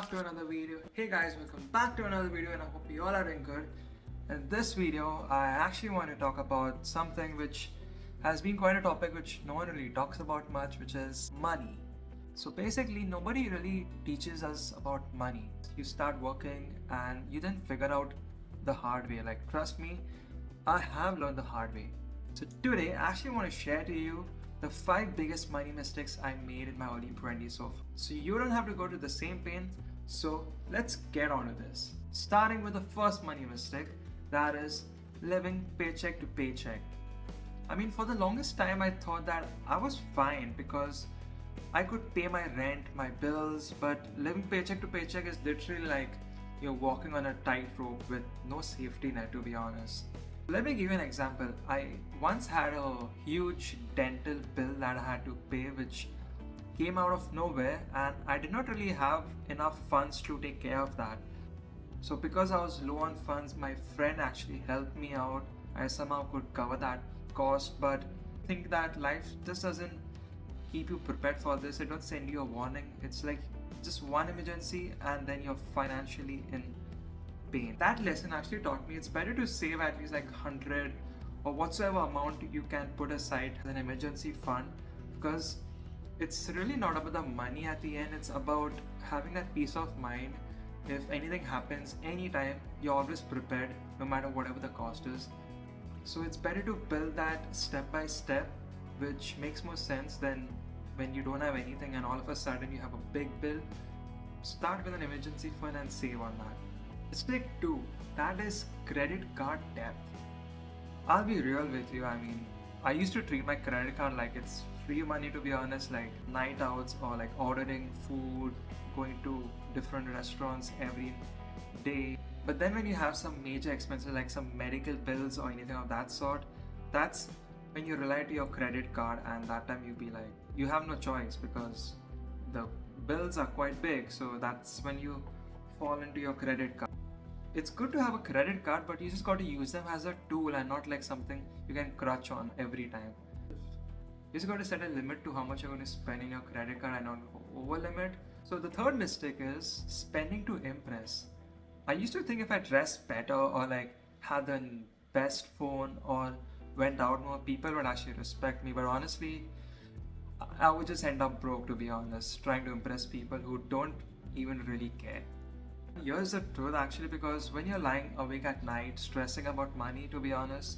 back to another video. Hey guys, welcome back to another video and I hope you all are doing good. In this video, I actually want to talk about something which has been quite a topic which no one really talks about much, which is money. So basically, nobody really teaches us about money. You start working and you then figure out the hard way. Like, trust me, I have learned the hard way. So today, I actually want to share to you the 5 biggest money mistakes I made in my early 20s so you don't have to go to the same pain. So let's get on to this. Starting with the first money mistake, that is living paycheck to paycheck. I mean, for the longest time I thought that I was fine because I could pay my rent, my bills, but living paycheck to paycheck is literally like you're walking on a tightrope with no safety net, to be honest. Let me give you an example. I once had a huge dental bill that I had to pay, which came out of nowhere, and I did not really have enough funds to take care of that. So because I was low on funds, my friend actually helped me out. I somehow could cover that cost, but I think that life just doesn't keep you prepared for this. It don't send you a warning. It's like just one emergency and then you're financially in pain. That lesson actually taught me it's better to save at least like 100 or whatsoever amount you can put aside as an emergency fund, because it's really not about the money at the end. It's about having that peace of mind. If anything happens anytime, you're always prepared no matter whatever the cost is. So it's better to build that step by step, which makes more sense than when you don't have anything and all of a sudden you have a big bill. Start with an emergency fund and save on that. Mistake 2, that is credit card debt. I'll be real with you. I mean, I used to treat my credit card like it's free money, to be honest, like night outs or like ordering food, going to different restaurants every day. But then when you have some major expenses like some medical bills or anything of that sort, that's when you rely to your credit card, and that time you be like, you have no choice because the bills are quite big. So that's when you fall into your credit card. It's good to have a credit card, but you just got to use them as a tool and not like something you can crutch on every time. You just got to set a limit to how much you're going to spend in your credit card and not over limit. So the third mistake is spending to impress. I used to think if I dressed better or like had the best phone or went out more, people would actually respect me. But honestly, I would just end up broke, to be honest, trying to impress people who don't even really care. Here's the truth actually, because when you're lying awake at night stressing about money, to be honest,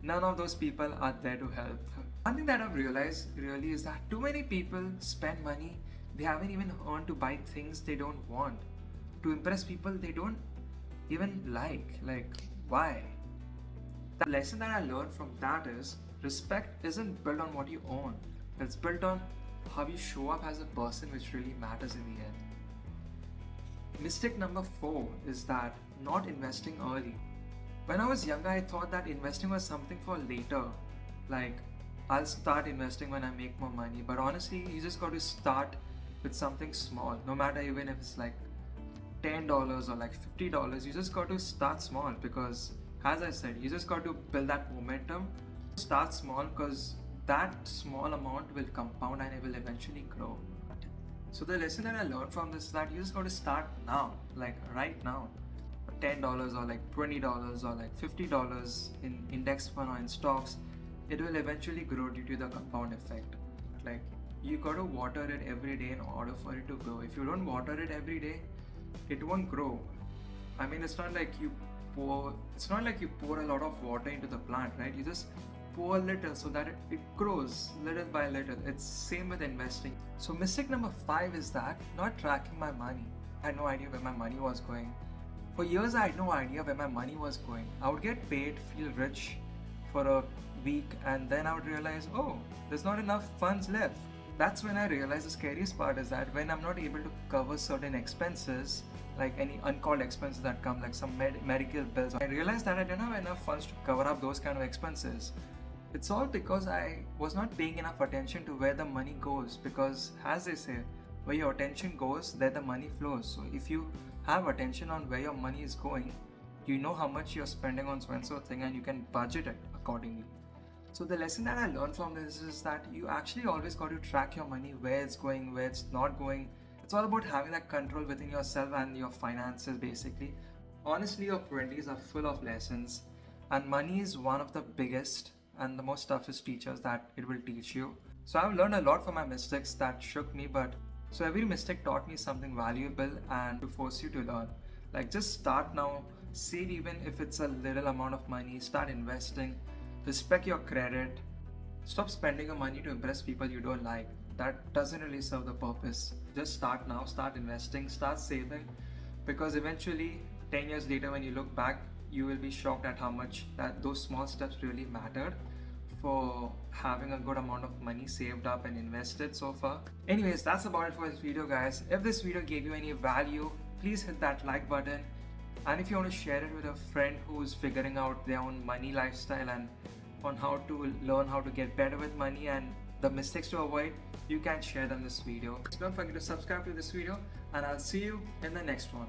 none of those people are there to help. One thing that I've realized really is that too many people spend money they haven't even earned to buy things they don't want, to impress people they don't even like. Like, why? The lesson that I learned from that is respect isn't built on what you own, it's built on how you show up as a person, which really matters in the end. Mistake number 4 is that not investing early. When I was younger, I thought that investing was something for later. Like, I'll start investing when I make more money. But honestly, you just got to start with something small. No matter even if it's like $10 or like $50, you just got to start small, because as I said, you just got to build that momentum. Start small because that small amount will compound and it will eventually grow. So the lesson that I learned from this is that you just got to start now, like right now. $10 or like $20 or like $50 in index fund or in stocks, it will eventually grow due to the compound effect. Like, you got to water it every day in order for it to grow. If you don't water it every day, it won't grow. I mean, it's not like you pour a lot of water into the plant, right? You just pour a little so that it grows little by little. It's same with investing. So mistake number 5 is that not tracking my money. I had no idea where my money was going. For years I had no idea where my money was going. I would get paid, feel rich for a week, and then I would realize, oh, there's not enough funds left. That's when I realized the scariest part is that when I'm not able to cover certain expenses, like any uncalled expenses that come, like some medical bills, I realized that I didn't have enough funds to cover up those kind of expenses. It's all because I was not paying enough attention to where the money goes, because as they say, where your attention goes, there the money flows. So if you have attention on where your money is going, you know how much you're spending on so and so thing and you can budget it accordingly. So the lesson that I learned from this is that you actually always got to track your money, where it's going, where it's not going. It's all about having that control within yourself and your finances basically. Honestly, your 20s are full of lessons, and money is one of the biggest and the most toughest teachers that it will teach you. So I've learned a lot from my mistakes that shook me, but so every mistake taught me something valuable and to force you to learn. Like just start now, save even if it's a little amount of money, start investing, respect your credit, stop spending your money to impress people you don't like. That doesn't really serve the purpose. Just start now, start investing, start saving, because eventually 10 years later when you look back, you will be shocked at how much that those small steps really mattered for having a good amount of money saved up and invested so far. Anyways, that's about it for this video, guys. If this video gave you any value, please hit that like button, and if you want to share it with a friend who's figuring out their own money lifestyle and on how to learn how to get better with money and the mistakes to avoid, you can share them this video. Don't forget to subscribe to this video, and I'll see you in the next one.